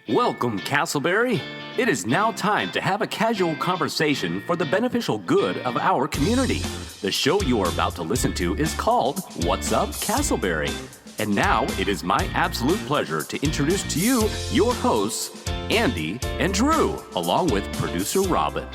Welcome, Casselberry. It is now time to have a casual conversation for the beneficial good of our community. The show you are about to listen to is called What's Up, Casselberry? And now it is my absolute pleasure to introduce to you your hosts, Andy and Drew, along with producer Robin.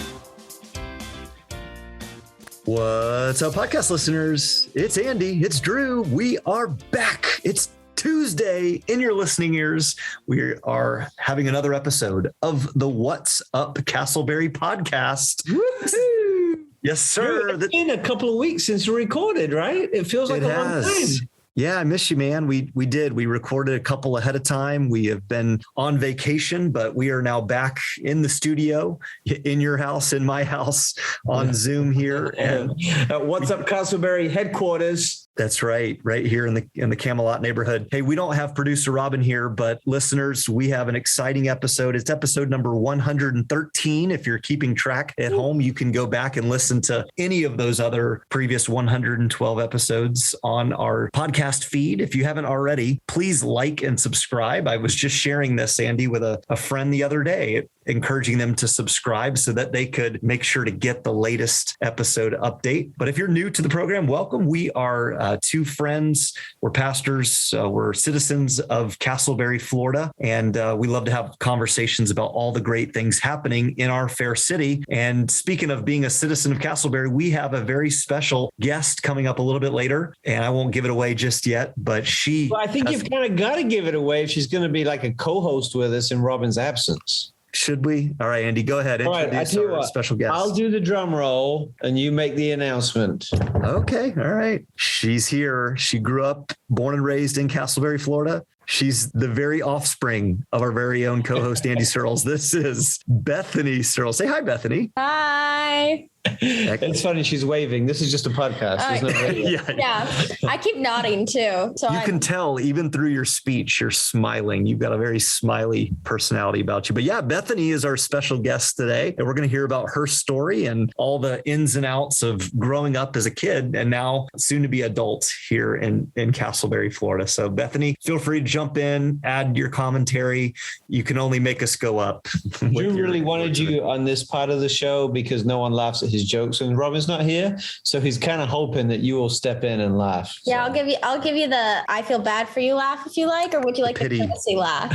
What's up, podcast listeners? It's Andy. It's Drew. We are back. It's Tuesday in your listening ears. We are having another episode of the What's Up Casselberry podcast. Woo-hoo! Yes, sir. It's been a couple of weeks since we recorded, right? It feels like a long time. Yeah, I miss you, man. We did. We recorded a couple ahead of time. We have been on vacation, but we are now back in the studio, in your house, in my house, on Zoom here. And What's Up Casselberry headquarters. That's right here in the Camelot neighborhood. Hey, we don't have producer Robin here, but listeners, we have an exciting episode. It's episode number 113. If you're keeping track at home, you can go back and listen to any of those other previous 112 episodes on our podcast feed. If you haven't already, please like and subscribe. I was just sharing this, Andy, with a friend the other day, encouraging them to subscribe so that they could make sure to get the latest episode update. But if you're new to the program, welcome. We are two friends. We're pastors. We're citizens of Casselberry, Florida. And we love to have conversations about all the great things happening in our fair city. And speaking of being a citizen of Casselberry, we have a very special guest coming up a little bit later. And I won't give it away just yet, but she... Well, I think you've kind of got to give it away if she's going to be like a co-host with us in Robin's absence. Should we? All right, Andy, go ahead. Introduce our special guest. I'll do the drum roll and you make the announcement. Okay. All right. She's here. She grew up, born and raised in Casselberry, Florida. She's the very offspring of our very own co-host, Andy Searles. This is Bethany Searles. Say hi, Bethany. Hi. It's funny. She's waving. This is just a podcast. There's no video. Yeah. I keep nodding too. So you can tell even through your speech, you're smiling. You've got a very smiley personality about you. But yeah, Bethany is our special guest today. And we're going to hear about her story and all the ins and outs of growing up as a kid and now soon to be adult here in Casselberry, Florida. So Bethany, feel free to jump in, add your commentary. You can only make us go up. Drew really wanted you on this part of the show because no one laughs at his jokes and Robin's not here. So he's kind of hoping that you will step in and laugh. Yeah, so. I'll give you the I feel bad for you laugh if you like, or would you like the courtesy laugh?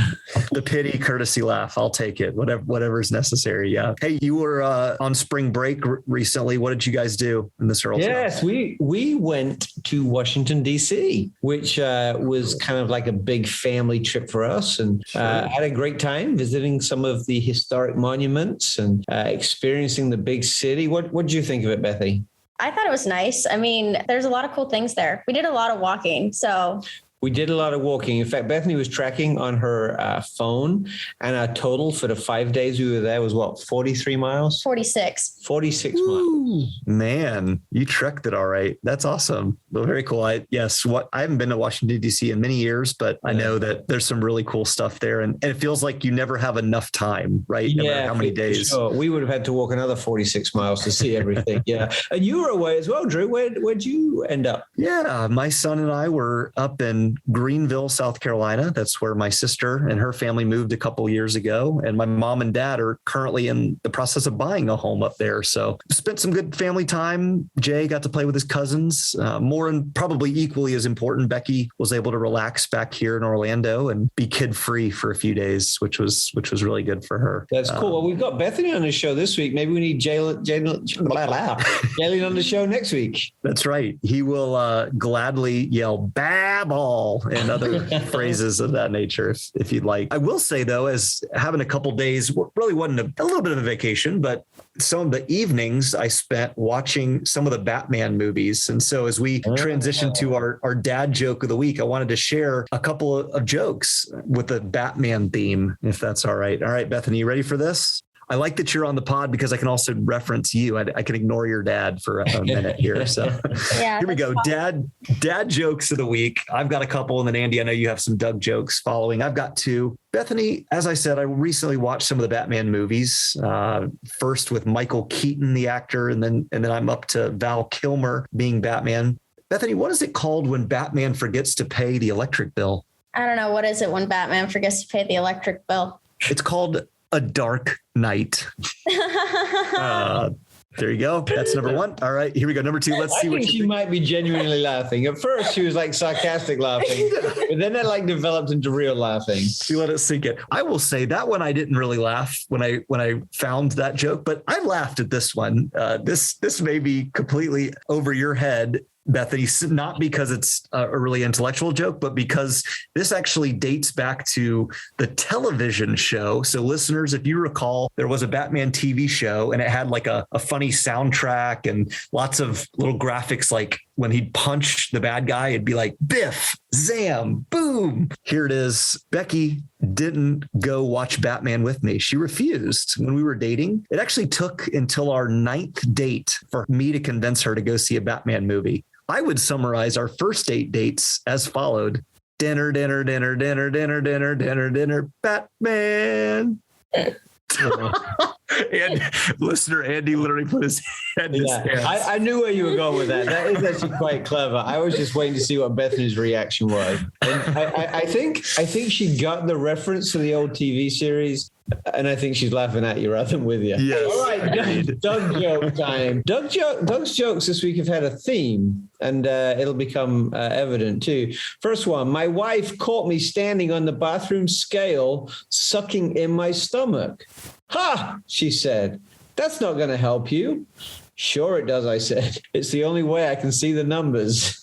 The pity courtesy laugh. I'll take it. Whatever's necessary. Yeah. Hey, you were on spring break recently. What did you guys do in the Searles? Yes, we went to Washington, D.C., which was kind of like a big family trip for us, and had a great time visiting some of the historic monuments and experiencing the big city. What did you think of it, Bethany? I thought it was nice. I mean, there's a lot of cool things there. We did a lot of walking, so... We did a lot of walking. In fact, Bethany was tracking on her phone, and our total for the 5 days we were there was what, 43 miles? 46. 46 miles. Man, you trekked it all right. That's awesome. Well, very cool. I haven't been to Washington, D.C. in many years, but I know that there's some really cool stuff there. And it feels like you never have enough time, right? No matter how many days. Sure. We would have had to walk another 46 miles to see everything. Yeah. And you were away as well, Drew. Where'd you end up? Yeah, my son and I were up in Greenville, South Carolina. That's where my sister and her family moved a couple years ago. And my mom and dad are currently in the process of buying a home up there. So spent some good family time. Jay got to play with his cousins. More and probably equally as important, Becky was able to relax back here in Orlando and be kid-free for a few days, which was really good for her. That's cool. Well, we've got Bethany on the show this week. Maybe we need Jalen on the show next week. That's right. He will gladly yell "babble" and other phrases of that nature if you'd like. I will say, though, as having a couple days really wasn't a little bit of a vacation, but some of the evenings I spent watching some of the Batman movies. And so as we transition to our dad joke of the week, I wanted to share a couple of jokes with the Batman theme, if that's all right. All right, Bethany, you ready for this? I like that you're on the pod because I can also reference you. I can ignore your dad for a minute here. So yeah, here we go. Dad jokes of the week. I've got a couple. And then Andy, I know you have some Doug jokes following. I've got two. Bethany, as I said, I recently watched some of the Batman movies, first with Michael Keaton, the actor, and then I'm up to Val Kilmer being Batman. Bethany, what is it called when Batman forgets to pay the electric bill? I don't know. What is it when Batman forgets to pay the electric bill? It's called A Dark Night. There you go. That's number one. All right, here we go. Number two. Let's see I what think you she think. might be genuinely laughing. At first, she was like sarcastic laughing, but then it like developed into real laughing. We let it sink in. I will say that one I didn't really laugh when I found that joke, but I laughed at this one. This may be completely over your head, Bethany, not because it's a really intellectual joke, but because this actually dates back to the television show. So listeners, if you recall, there was a Batman TV show and it had like a funny soundtrack and lots of little graphics. Like when he'd punch the bad guy, it'd be like biff, zam, boom. Here it is. Becky didn't go watch Batman with me. She refused when we were dating. It actually took until our 9th date for me to convince her to go see a Batman movie. I would summarize our first 8 dates as followed: dinner, dinner, dinner, dinner, dinner, dinner, dinner, dinner, Batman. And listener Andy literally put his head in his hands. I knew where you were going with that. That is actually quite clever. I was just waiting to see what Bethany's reaction was. And I think she got the reference to the old TV series, and I think she's laughing at you rather than with you. Yes. All right, Doug joke time. Doug's jokes this week have had a theme, and it'll become evident too. First one: my wife caught me standing on the bathroom scale, sucking in my stomach. Ha! She said, "That's not going to help you." "Sure it does," I said. "It's the only way I can see the numbers."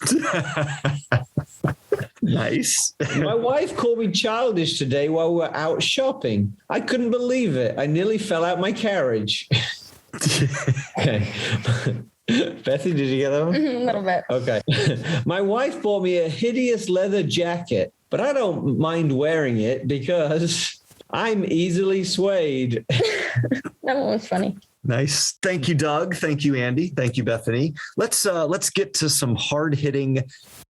Nice. My wife called me childish today while we were out shopping. I couldn't believe it. I nearly fell out my carriage. Okay. Betsy, did you get that one? A little bit. Okay. My wife bought me a hideous leather jacket, but I don't mind wearing it because I'm easily swayed. That one was funny. Nice. Thank you, Doug. Thank you, Andy. Thank you, Bethany. Let's get to some hard-hitting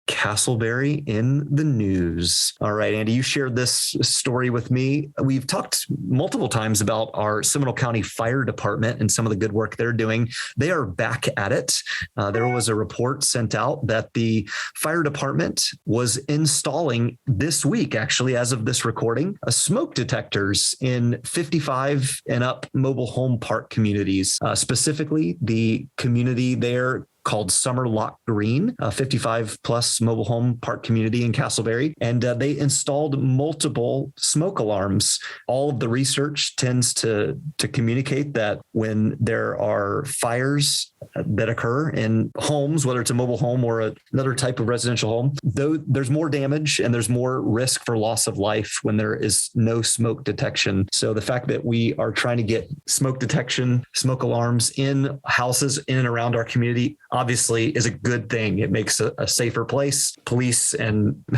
Casselberry in the news. All right, Andy, you shared this story with me. We've talked multiple times about our Seminole County Fire Department and some of the good work they're doing. They are back at it. There was a report sent out that the fire department was installing this week, actually, as of this recording, smoke detectors in 55 and up mobile home park communities, specifically the community there called Summer Lock Green, a 55 plus mobile home park community in Casselberry. And they installed multiple smoke alarms. All of the research tends to communicate that when there are fires that occur in homes, whether it's a mobile home or another type of residential home, though there's more damage and there's more risk for loss of life when there is no smoke detection. So the fact that we are trying to get smoke detection, smoke alarms in houses in and around our community obviously is a good thing. It makes a safer place. Police, ambulance,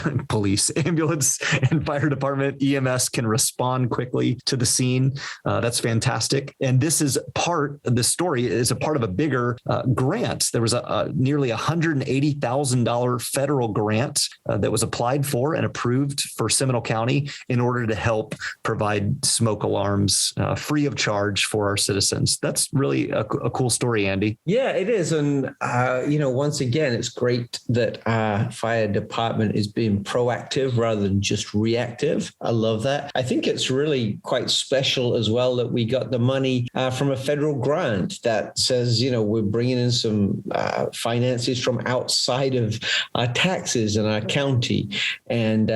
and fire department, EMS can respond quickly to the scene. That's fantastic. And this story is a part of a bigger grant. There was a nearly $180,000 federal grant that was applied for and approved for Seminole County in order to help provide smoke alarms free of charge for our citizens. That's really a cool story, Andy. Yeah, it is. And once again, it's great that our fire department is being proactive rather than just reactive. I love that. I think it's really quite special as well that we got the money from a federal grant that says, we're bringing in some finances from outside of our taxes in our county. And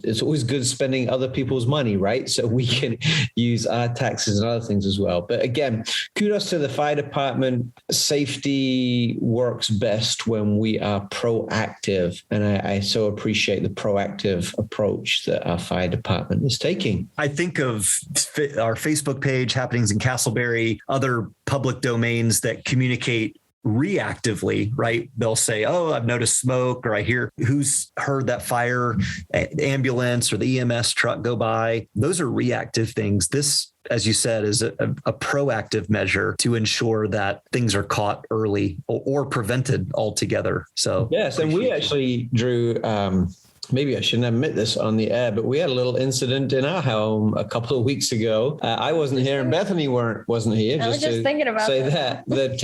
it's always good spending other people's money, right? So we can use our taxes and other things as well. But again, kudos to the fire department. Safety works best when we are proactive. And I so appreciate the proactive approach that our fire department is taking. I think of our Facebook page, Happenings in Casselberry, other public domains that communicate reactively, right? They'll say, "Oh, I've noticed smoke," or "I hear who's heard that fire ambulance or the EMS truck go by." Those are reactive things. This, as you said, is a proactive measure to ensure that things are caught early or prevented altogether. So yes, and we actually, Drew, maybe I shouldn't admit this on the air, but we had a little incident in our home a couple of weeks ago. I wasn't here and Bethany wasn't here. I was just thinking about that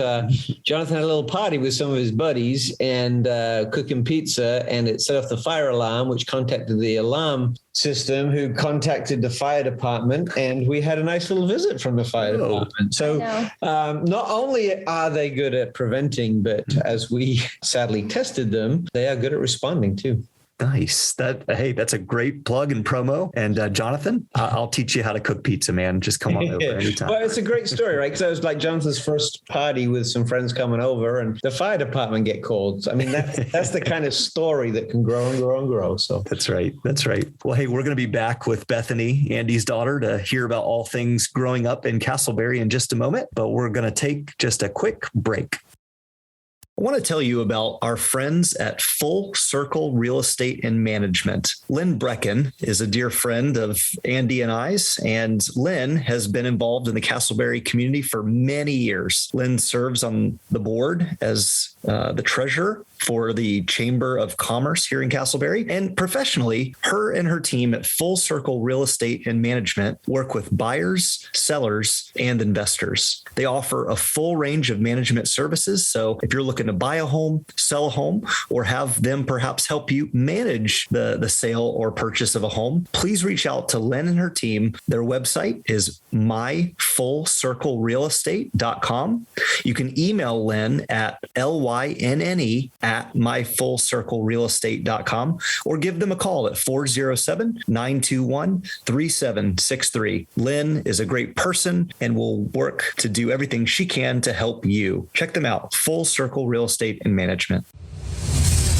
Jonathan had a little party with some of his buddies and cooking pizza, and it set off the fire alarm, which contacted the alarm system, who contacted the fire department, and we had a nice little visit from the fire department. So not only are they good at preventing, but as we sadly tested them, they are good at responding too. Nice. That's a great plug and promo. And Jonathan, I'll teach you how to cook pizza, man. Just come on over anytime. Well, it's a great story, right? Because it was like Jonathan's first party with some friends coming over, and the fire department get called. I mean, that's the kind of story that can grow and grow and grow. So that's right. Well, hey, we're going to be back with Bethany, Andy's daughter, to hear about all things growing up in Casselberry in just a moment. But we're going to take just a quick break. I want to tell you about our friends at Full Circle Real Estate and Management. Lynn Brecken is a dear friend of Andy and I's, and Lynn has been involved in the Casselberry community for many years. Lynn serves on the board as the treasurer for the Chamber of Commerce here in Casselberry, and professionally, her and her team at Full Circle Real Estate and Management work with buyers, sellers, and investors. They offer a full range of management services. So if you're looking to buy a home, sell a home, or have them perhaps help you manage the sale or purchase of a home, please reach out to Lynn and her team. Their website is myfullcirclerealestate.com. You can email Lynn at lynne@myfullcirclerealestate.com, or give them a call at 407-921-3763. Lynn is a great person and will work to do everything she can to help you. Check them out, Full Circle Real Estate and Management.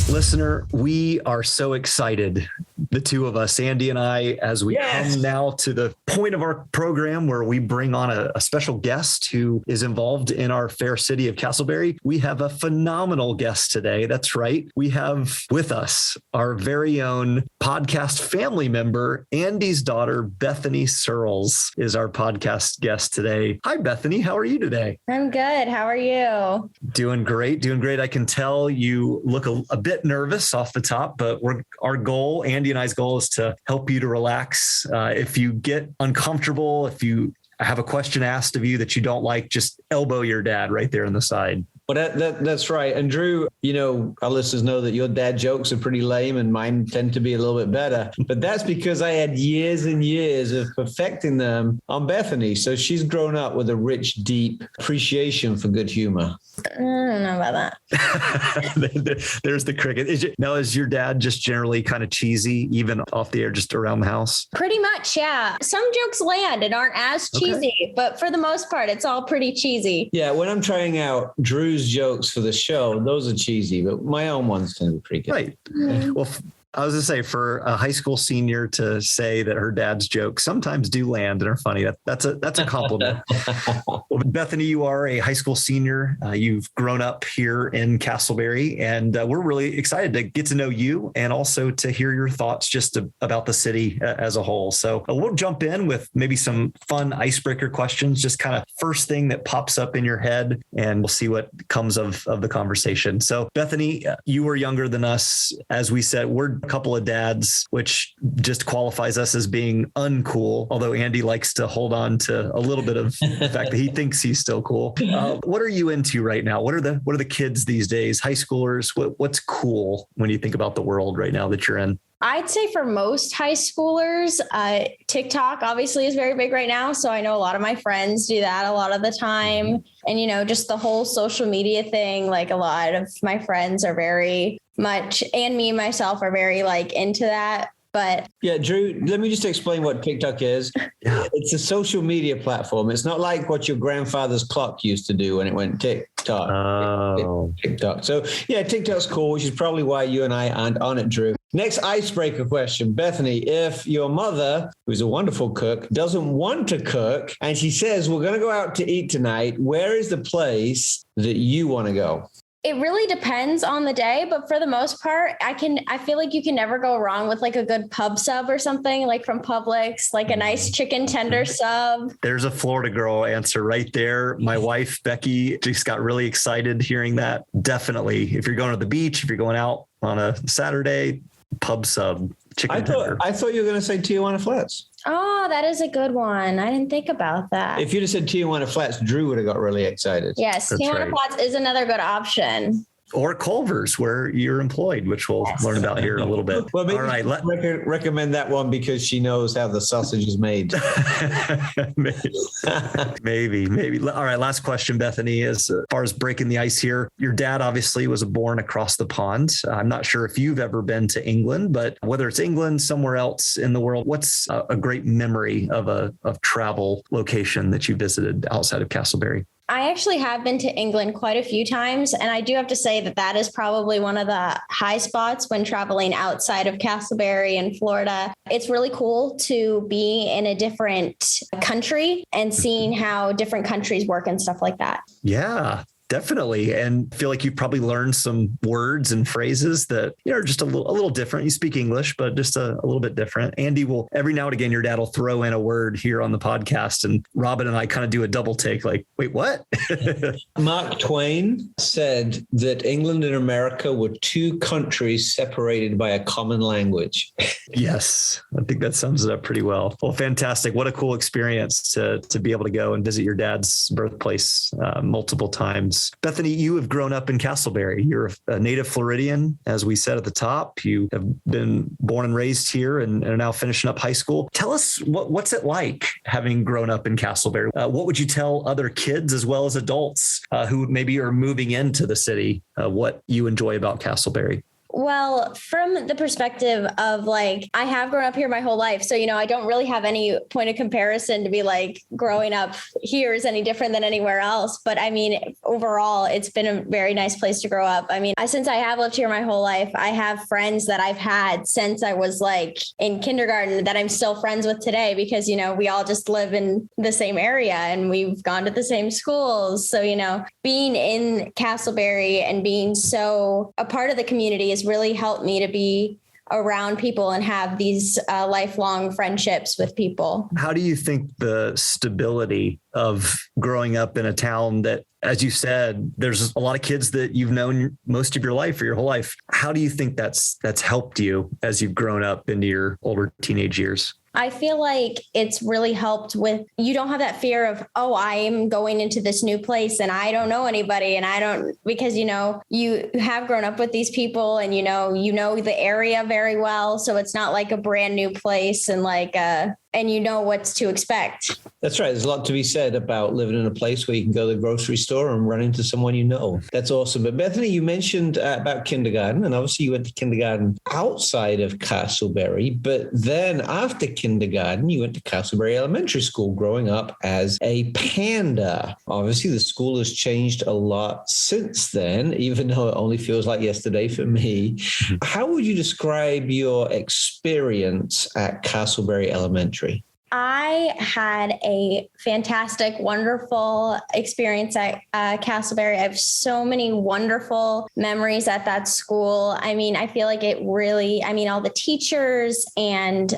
Listener, we are so excited, the two of us, Andy and I, as we come now to the point of our program where we bring on a special guest who is involved in our fair city of Casselberry. We have a phenomenal guest today. That's right. We have with us our very own podcast family member, Andy's daughter, Bethany Searles, is our podcast guest today. Hi, Bethany. How are you today? I'm good. How are you? Doing great. I can tell you look a bit nervous off the top, but our goal, Andy and I's goal, is to help you to relax. If you get uncomfortable, if you have a question asked of you that you don't like, just elbow your dad right there on the side. Well, that's right. And Drew, our listeners know that your dad jokes are pretty lame and mine tend to be a little bit better. But that's because I had years and years of perfecting them on Bethany. So she's grown up with a rich, deep appreciation for good humor. I don't know about that. There's the cricket. Is your dad just generally kind of cheesy, even off the air, just around the house? Pretty much, yeah. Some jokes land and aren't as cheesy, but for the most part, it's all pretty cheesy. Yeah, when I'm trying out Drew's jokes for the show, those are cheesy, but my own ones tend to be pretty good. Right. Well, I was going to say, for a high school senior to say that her dad's jokes sometimes do land and are funny, that's a compliment. Well, Bethany, you are a high school senior. You've grown up here in Casselberry, and we're really excited to get to know you and also to hear your thoughts just about the city as a whole. So we'll jump in with maybe some fun icebreaker questions, just kind of first thing that pops up in your head, and we'll see what comes of the conversation. So Bethany, you were younger than us. As we said, we're a couple of dads, which just qualifies us as being uncool. Although Andy likes to hold on to a little bit of the fact that he thinks he's still cool. What are you into right now? What are the kids these days? High schoolers? What's cool when you think about the world right now that you're in? I'd say for most high schoolers, TikTok obviously is very big right now. So I know a lot of my friends do that a lot of the time. And, just the whole social media thing, like a lot of my friends are very much, and me myself are very into that. But yeah, Drew, let me just explain what TikTok is. Yeah. It's a social media platform. It's not like what your grandfather's clock used to do when it went TikTok. Oh. TikTok. So yeah, TikTok's cool, which is probably why you and I aren't on it, Drew. Next icebreaker question, Bethany, if your mother, who's a wonderful cook, doesn't want to cook and she says, we're going to go out to eat tonight, where is the place that you want to go? It really depends on the day, but for the most part, I feel like you can never go wrong with a good pub sub or something from Publix, a nice chicken tender sub. There's a Florida girl answer right there. My wife, Becky, just got really excited hearing that. Definitely. If you're going to the beach, if you're going out on a Saturday, pub sub chicken I tender. thought you were going to say Tijuana Flats. Oh, that is a good one. I didn't think about that. If you'd have said Tijuana Flats, Drew would have got really excited. Yes, That's Tijuana right. Flats is another good option. Or Culver's, where you're employed, which we'll learn about here in a little bit. Well, maybe All right. recommend that one because she knows how the sausage is made. maybe. All right. Last question, Bethany, as far as breaking the ice here. Your dad obviously was born across the pond. I'm not sure if you've ever been to England, but whether it's England, somewhere else in the world, what's a great memory of travel location that you visited outside of Casselberry? I actually have been to England quite a few times, and I do have to say that is probably one of the high spots when traveling outside of Casselberry in Florida. It's really cool to be in a different country and seeing how different countries work and stuff like that. Yeah. Definitely. And I feel like you've probably learned some words and phrases that are just a little different. You speak English, but just a little bit different. Andy will, every now and again, your dad will throw in a word here on the podcast, and Robin and I kind of do a double take like, wait, what? Mark Twain said that England and America were two countries separated by a common language. Yes, I think that sums it up pretty well. Well, fantastic. What a cool experience to be able to go and visit your dad's birthplace multiple times. Bethany, you have grown up in Casselberry. You're a native Floridian, as we said at the top. You have been born and raised here and are now finishing up high school. Tell us what's it like having grown up in Casselberry? What would you tell other kids as well as adults who maybe are moving into the city, what you enjoy about Casselberry? Well, from the perspective of I have grown up here my whole life. So, I don't really have any point of comparison to be growing up here is any different than anywhere else. But I mean, overall, it's been a very nice place to grow up. I mean, since I have lived here my whole life, I have friends that I've had since I was in kindergarten that I'm still friends with today because, we all just live in the same area and we've gone to the same schools. So, being in Casselberry and being so a part of the community is really helped me to be around people and have these lifelong friendships with people. How do you think the stability of growing up in a town that, as you said, there's a lot of kids that you've known most of your life or your whole life? How do you think that's helped you as you've grown up into your older teenage years? I feel like it's really helped with, you don't have that fear of, I am going into this new place and I don't know anybody because, you have grown up with these people and, you know the area very well. So it's not like a brand new place and and you know what's to expect. That's right. There's a lot to be said about living in a place where you can go to the grocery store and run into someone you know. That's awesome. But Bethany, you mentioned about kindergarten, and obviously you went to kindergarten outside of Casselberry, but then after kindergarten, you went to Casselberry Elementary School, growing up as a panda. Obviously, the school has changed a lot since then, even though it only feels like yesterday for me. How would you describe your experience at Casselberry Elementary? I had a fantastic, wonderful experience at Casselberry. I have so many wonderful memories at that school. I mean, I feel like it really, all the teachers and,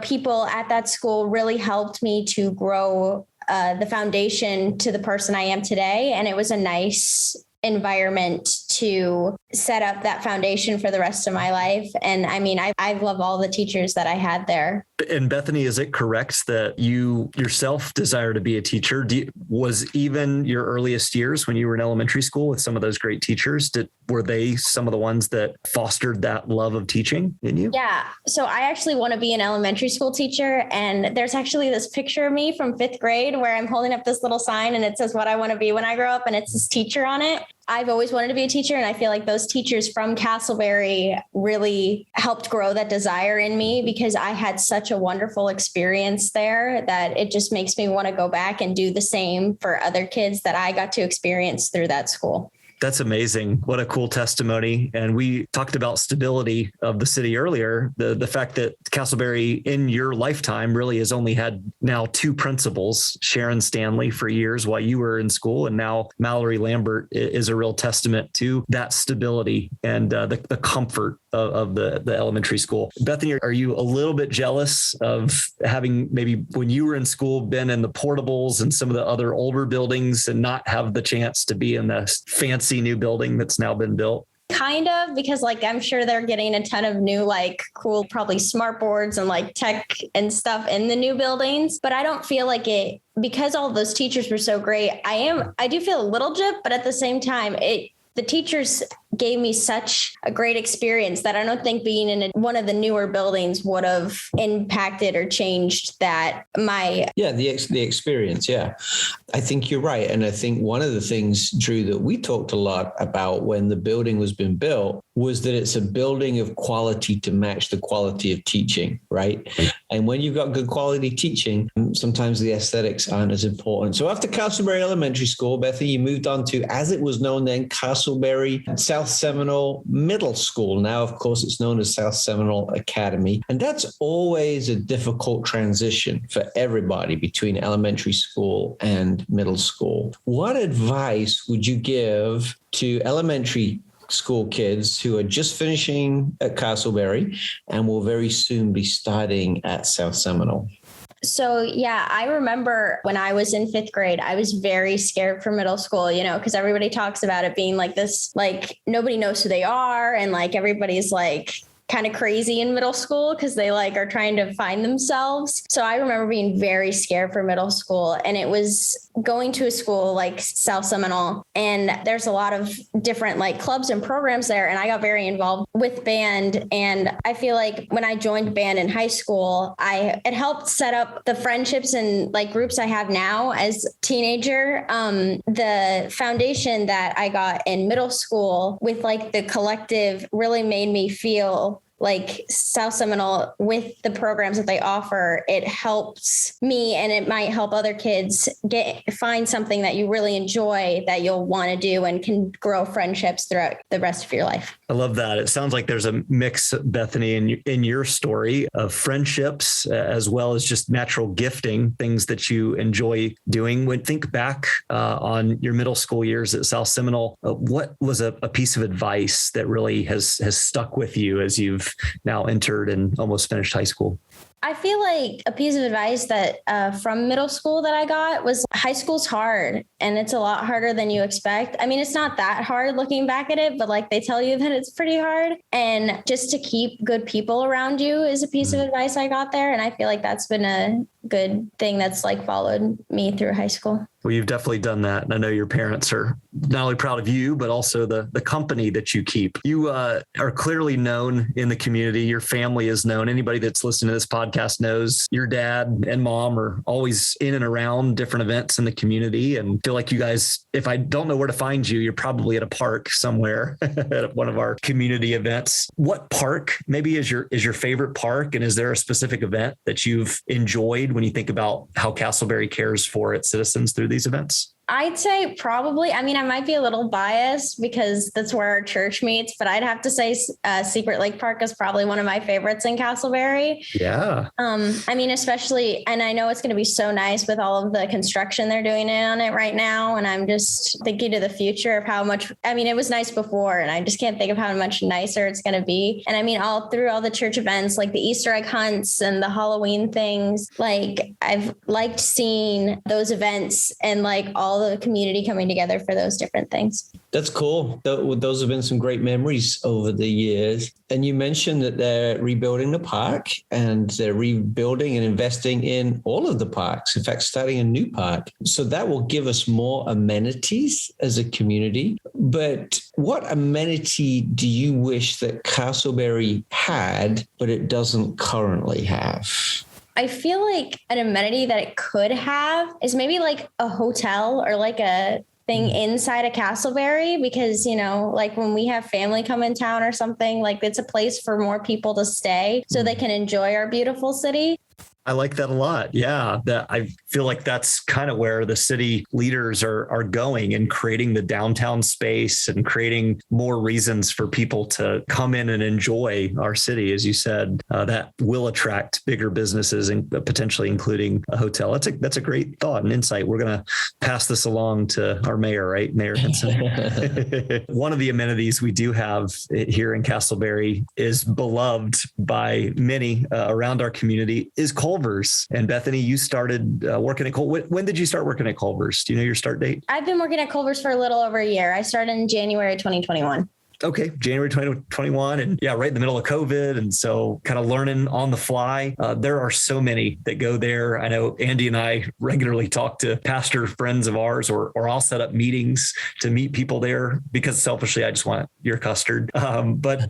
people at that school really helped me to grow the foundation to the person I am today. And it was a nice environment to set up that foundation for the rest of my life. And I love all the teachers that I had there. And Bethany, is it correct that you yourself desire to be a teacher? Was even your earliest years when you were in elementary school with some of those great teachers, were they some of the ones that fostered that love of teaching in you? Yeah. So I actually want to be an elementary school teacher. And there's actually this picture of me from 5th grade where I'm holding up this little sign and it says what I want to be when I grow up. And it's this teacher on it. I've always wanted to be a teacher. And I feel like those teachers from Casselberry really helped grow that desire in me because I had such a wonderful experience there that it just makes me want to go back and do the same for other kids that I got to experience through that school. That's amazing. What a cool testimony. And we talked about stability of the city earlier. The fact that Casselberry in your lifetime really has only had now 2 principals, Sharon Stanley for years while you were in school, and now Mallory Lambert is a real testament to that stability and the comfort of the elementary school. Bethany, are you a little bit jealous of having maybe when you were in school been in the portables and some of the other older buildings and not have the chance to be in the fancy new building that's now been built? Kind of, because like I'm sure they're getting a ton of new, like cool, probably smart boards and like tech and stuff in the new buildings. But I don't feel like it, because all those teachers were so great. I do feel a little gypped, but at the same time, the teachers gave me such a great experience that I don't think being in one of the newer buildings would have impacted or changed that the experience. Yeah, I think you're right. And I think one of the things, Drew, that we talked a lot about when the building was being built was that it's a building of quality to match the quality of teaching, right? And when you've got good quality teaching, sometimes the aesthetics aren't as important. So after Casselberry Elementary School, Bethany, you moved on to, as it was known then, Casselberry South Seminole Middle School. Now, of course, it's known as South Seminole Academy. And that's always a difficult transition for everybody between elementary school and middle school. What advice would you give to elementary school kids who are just finishing at Casselberry and will very soon be starting at South Seminole? So, yeah, I remember when I was in 5th grade, I was very scared for middle school, because everybody talks about it being like this, like nobody knows who they are. And like everybody's like kind of crazy in middle school because they like are trying to find themselves. So I remember being very scared for middle school, and it was going to a school like South Seminole, and there's a lot of different like clubs and programs there. And I got very involved with band. And I feel like when I joined band in high school, it helped set up the friendships and like groups I have now as a teenager. The foundation that I got in middle school with like the collective really made me feel like South Seminole, with the programs that they offer, it helps me, and it might help other kids find something that you really enjoy that you'll want to do and can grow friendships throughout the rest of your life. I love that. It sounds like there's a mix, Bethany, in your story of friendships as well as just natural gifting, things that you enjoy doing. When think back on your middle school years at South Seminole, what was a piece of advice that really has stuck with you as you've now entered and almost finished high school? I feel like a piece of advice that from middle school that I got was high school's hard, and it's a lot harder than you expect. I mean, it's not that hard looking back at it, but like they tell you that it's pretty hard. And just to keep good people around you is a piece of advice I got there. And I feel like that's been a good thing that's like followed me through high school. Well, you've definitely done that. And I know your parents are not only proud of you, but also the company that you keep. You are clearly known in the community. Your family is known. Anybody that's listening to this podcast knows your dad and mom are always in and around different events in the community. And feel like you guys, if I don't know where to find you, you're probably at a park somewhere at one of our community events. What park maybe is your favorite park? And is there a specific event that you've enjoyed when you think about how Casselberry cares for its citizens through these events? I'd say probably, I mean, I might be a little biased because that's where our church meets, but I'd have to say Secret Lake Park is probably one of my favorites in Casselberry. Yeah. I mean, especially, and I know it's going to be so nice with all of the construction they're doing on it right now. And I'm just thinking to the future of how much, I mean, it was nice before, and I just can't think of how much nicer it's going to be. And I mean, all through all the church events, like the Easter egg hunts and the Halloween things, like I've liked seeing those events and like all the community coming together for those different things. That's cool. Those have been some great memories over the years. And you mentioned that they're rebuilding the park, and they're rebuilding and investing in all of the parks. In fact, starting a new park. So that will give us more amenities as a community. But what amenity do you wish that Casselberry had, but it doesn't currently have? I feel like an amenity that it could have is maybe like a hotel or like a thing inside a Casselberry, because, you know, like when we have family come in town or something, like it's a place for more people to stay so they can enjoy our beautiful city. I like that a lot. Yeah, that I feel like that's kind of where the city leaders are going, and creating the downtown space and creating more reasons for people to come in and enjoy our city. As you said, that will attract bigger businesses and potentially including a hotel. That's a great thought and insight. We're going to pass this along to our mayor, right? Mayor Henson. One of the amenities we do have here in Casselberry is beloved by many around our community is Culver's. And Bethany, you started working at Culver's. When did you start working at Culver's? Do you know your start date? I've been working at Culver's for a little over a year. I started in January 2021. Okay, January 2021, and yeah, right in the middle of COVID. And so kind of learning on the fly. There are so many that go there. I know Andy and I regularly talk to pastor friends of ours, or I'll set up meetings to meet people there because selfishly, I just want your custard. But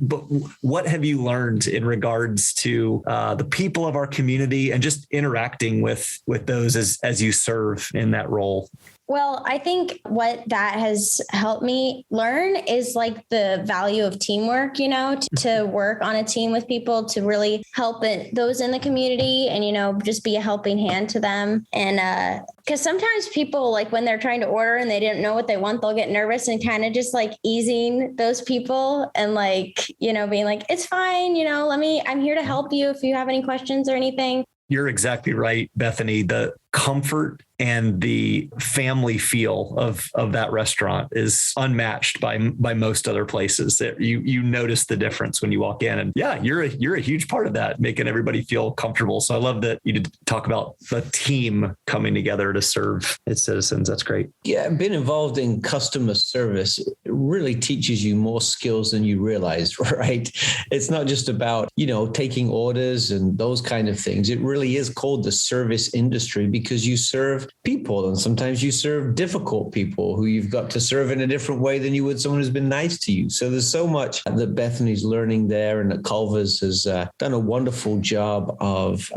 what have you learned in regards to the people of our community and just interacting with those as you serve in that role? Well, I think what that has helped me learn is like the value of teamwork, to work on a team with people, to really help those in the community and, just be a helping hand to them. And because sometimes people, like when they're trying to order and they didn't know what they want, they'll get nervous, and kind of just like easing those people and like, being like, it's fine, I'm here to help you if you have any questions or anything. You're exactly right, Bethany. The comfort and the family feel of that restaurant is unmatched by most other places. That you notice the difference when you walk in, and yeah, you're a huge part of that, making everybody feel comfortable. So I love that you did talk about the team coming together to serve its citizens. That's great. Yeah, being involved in customer service really teaches you more skills than you realize, right? It's not just about, taking orders and those kind of things. It really is called the service industry because you serve people, and sometimes you serve difficult people who you've got to serve in a different way than you would someone who's been nice to you. So there's so much that Bethany's learning there, and that Culver's has done a wonderful job of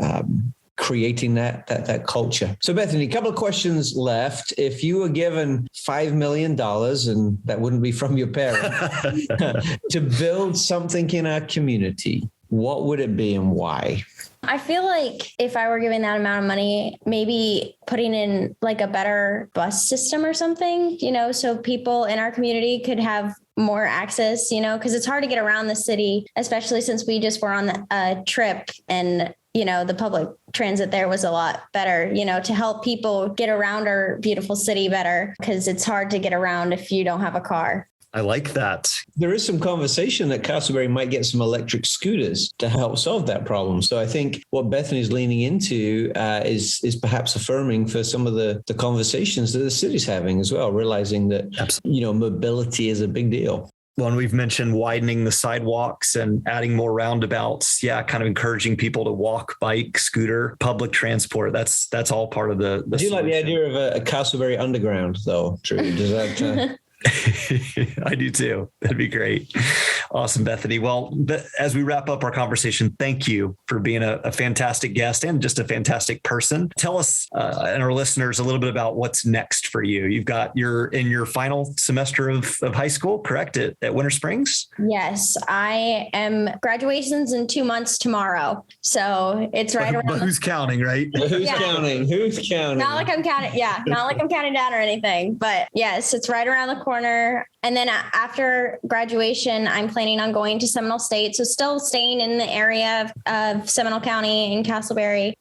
creating that culture. So Bethany, a couple of questions left. If you were given $5 million, and that wouldn't be from your parents, to build something in our community, what would it be and why? I feel like if I were given that amount of money, maybe putting in like a better bus system or something, so people in our community could have more access, because it's hard to get around the city, especially since we just were on a trip and the public transit there was a lot better, to help people get around our beautiful city better, because it's hard to get around if you don't have a car. I like that. There is some conversation that Casselberry might get some electric scooters to help solve that problem. So I think what Bethany's leaning into is perhaps affirming for some of the conversations that the city's having as well, realizing that, mobility is a big deal. Well, and we've mentioned widening the sidewalks and adding more roundabouts. Yeah, kind of encouraging people to walk, bike, scooter, public transport. That's all part of the I do like the idea of a Casselberry underground, though, Drew. Does that... I do too. That'd be great. Awesome, Bethany. Well, as we wrap up our conversation, thank you for being a fantastic guest and just a fantastic person. Tell us and our listeners a little bit about what's next for you. You're in your final semester of high school, correct? At Winter Springs? Yes, I am. Graduation's in 2 months tomorrow. So it's right around. But who's counting, right? Who's counting? Not like I'm counting. Yeah. Not like I'm counting down or anything, but yes, it's right around the corner. And then after graduation, I'm planning on going to Seminole State. So still staying in the area of Seminole County in Casselberry.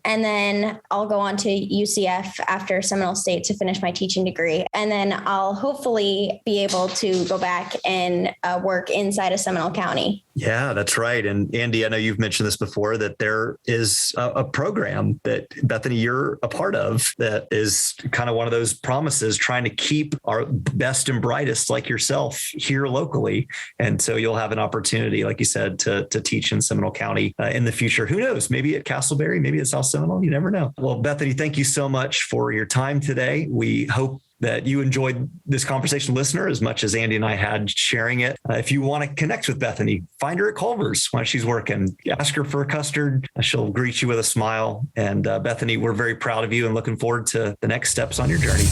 And then I'll go on to UCF after Seminole State to finish my teaching degree. And then I'll hopefully be able to go back and work inside of Seminole County. Yeah, that's right. And Andy, I know you've mentioned this before, that there is a program that Bethany, you're a part of, that is kind of one of those promises, trying to keep our best and brightest like yourself here locally. And so you'll have an opportunity, like you said, to teach in Seminole County in the future. Who knows? Maybe at Casselberry, maybe at South Seminole. You never know. Well, Bethany, thank you so much for your time today. We hope that you enjoyed this conversation, listener, as much as Andy and I had sharing it. If you want to connect with Bethany, find her at Culver's when she's working. Ask her for a custard. She'll greet you with a smile. And Bethany, we're very proud of you and looking forward to the next steps on your journey.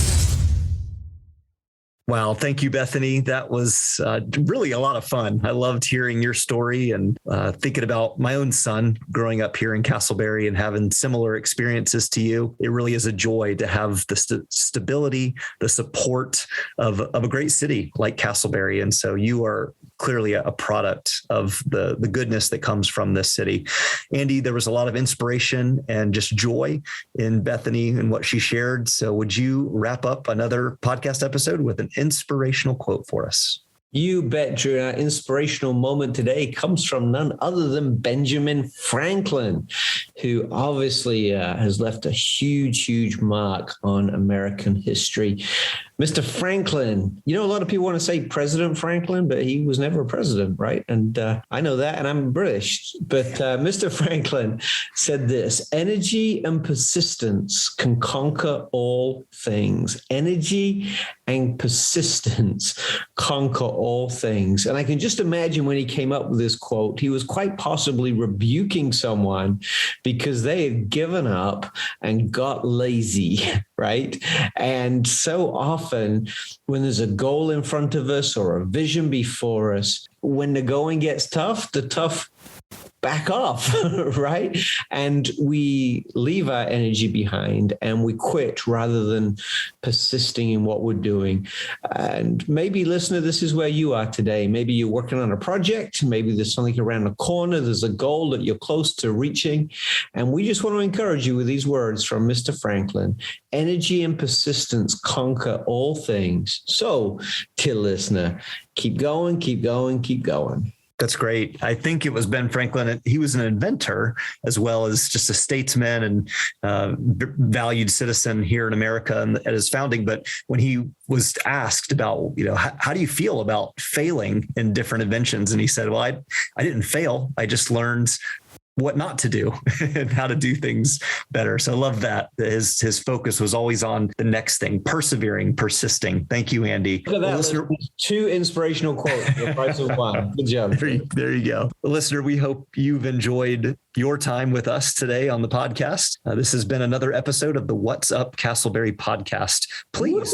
Wow. Thank you, Bethany. That was really a lot of fun. I loved hearing your story and thinking about my own son growing up here in Casselberry and having similar experiences to you. It really is a joy to have the stability, the support of a great city like Casselberry. And so you are clearly a product of the goodness that comes from this city. Andy, there was a lot of inspiration and just joy in Bethany and what she shared. So would you wrap up another podcast episode with an inspirational quote for us? You bet, Drew. Our inspirational moment today comes from none other than Benjamin Franklin, who obviously has left a huge, huge mark on American history. Mr. Franklin. You know, a lot of people want to say President Franklin, but he was never a president, right? And I know that, and I'm British. But Mr. Franklin said this: energy and persistence can conquer all things. Energy and persistence conquer all things. And I can just imagine when he came up with this quote, he was quite possibly rebuking someone because they had given up and got lazy, right? And so often when there's a goal in front of us or a vision before us, when the going gets tough, the tough back off, right? And we leave our energy behind and we quit rather than persisting in what we're doing. And maybe, listener, this is where you are today. Maybe you're working on a project. Maybe there's something around the corner. There's a goal that you're close to reaching. And we just want to encourage you with these words from Mr. Franklin: energy and persistence conquer all things. So, dear listener, keep going, keep going, keep going. That's great. I think it was Ben Franklin. He was an inventor as well as just a statesman and valued citizen here in America and at his founding. But when he was asked about, how do you feel about failing in different inventions? And he said, well, I didn't fail. I just learned what not to do and how to do things better. So I love that. His focus was always on the next thing, persevering, persisting. Thank you, Andy. Look at that. Listener, 2 inspirational quotes for the price of 1. Good job. There you go. Listener, we hope you've enjoyed your time with us today on the podcast. This has been another episode of the What's Up Casselberry podcast. Please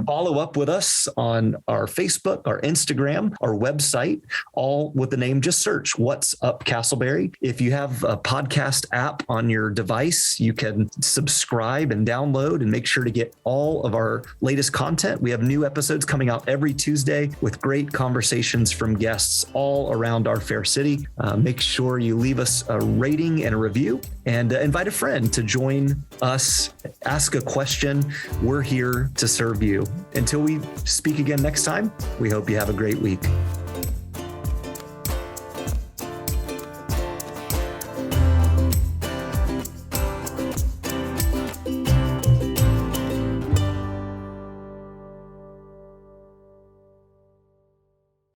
follow up with us on our Facebook, our Instagram, our website, all with the name, just search What's Up Casselberry. If you have a podcast app on your device, you can subscribe and download and make sure to get all of our latest content. We have new episodes coming out every Tuesday with great conversations from guests all around our fair city. Make sure you leave us a rating and a review, and invite a friend to join us. Ask a question. We're here to serve you. Until we speak again next time, we hope you have a great week.